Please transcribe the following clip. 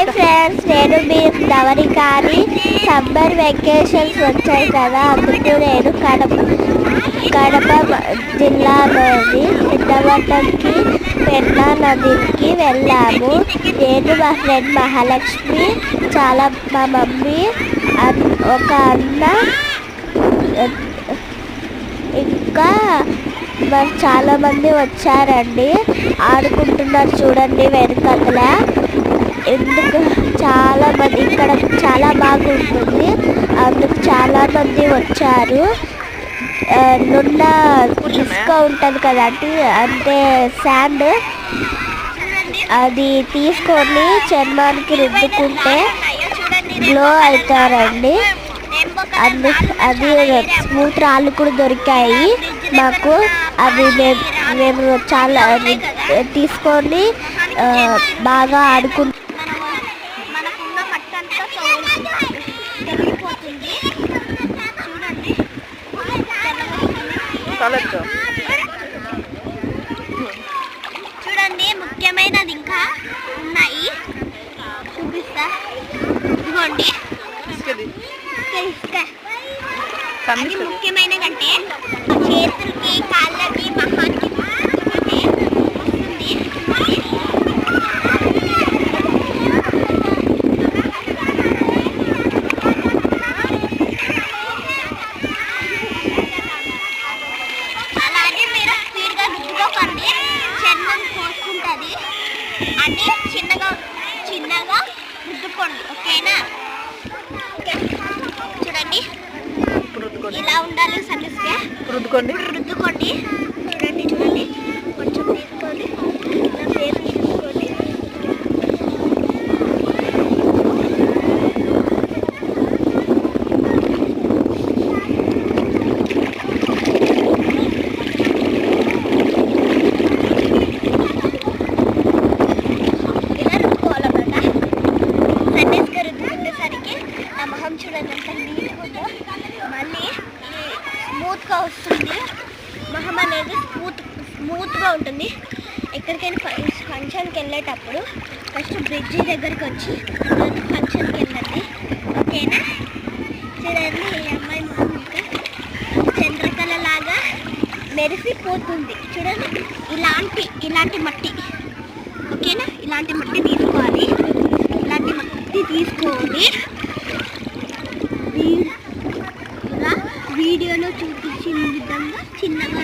Hi friends, నేను మీ ధవనికాని. Summer vacations వచ్చాయి కదా, అందుకు నేను కడప జిల్లాలోని సిద్ధవటంకి పెన్నా నదికి వెళ్ళాము. నేను మా ఫ్రెండ్ మహాలక్ష్మి, మా మమ్మీ, ఒక అన్న, ఇంకా చాలా మంది వచ్చారండి. ఆడుకుంటున్నారు చూడండి వెనకాల. ఎందుకు చాలా మంది, ఇక్కడ చాలా బాగుంటుంది, అందుకు చాలా మంది వచ్చారు. నున్న ఇసుక ఉంటుంది కదండి, అంటే శాండ్, అది తీసుకొని చర్మానికి రుద్దుకుంటే గ్లో అవుతారండి. అది స్మూత్ రాళ్ళు కూడా దొరికాయి మాకు. అవి మేము చాలా తీసుకొని బాగా ఆడుకుంటాం. చూడండి, ముఖ్యమైనది ఇంకా ఉన్నాయి, చూపిస్తా. ఇదిగోండి ఇసుక. అది ముఖ్యమైనది అంటే చేతులకి, కాళ్ళకి, మహానికి వస్తుంది. అలాగే మీరు స్పీడ్గా రుద్దుకోకండి, చర్మం కోసుకుంటుంది. అంటే చిన్నగా రుద్దుకోండి, ఓకేనా? చూడండి, ఇలా ఉండాలి. సన్నిస్గా రుద్దుకోండి. చూడండి, కొంచెం తీసుకొని ఇలా పేరు తీసుకోండి. ఇలా రుద్దుకోవాలన్నమాట. సన్నిస్గా రుద్దుకునేసరికి నా మొహం చూడండి ఎంత నీట్గా ఉందో. మళ్ళీ స్మూత్గా వస్తుంది, మొహం అనేది స్మూత్గా ఉంటుంది. ఎక్కడికైనా ఫంక్షన్కి వెళ్ళేటప్పుడు ఫస్ట్ బ్రిడ్జి దగ్గరికి వచ్చి ఫంక్షన్కి వెళ్ళండి, ఓకేనా? చూడండి, ఈ అమ్మాయి మొహం ఇంకా చంద్రకళ లాగా మెరిసిపోతుంది. చూడండి, ఇలాంటి మట్టి, ఓకేనా? ఇలాంటి మట్టి తీసుకోవాలి. ఇలాంటి మట్టి తీసుకొని వీడియోలో చూపించిన విధంగా చిన్నగా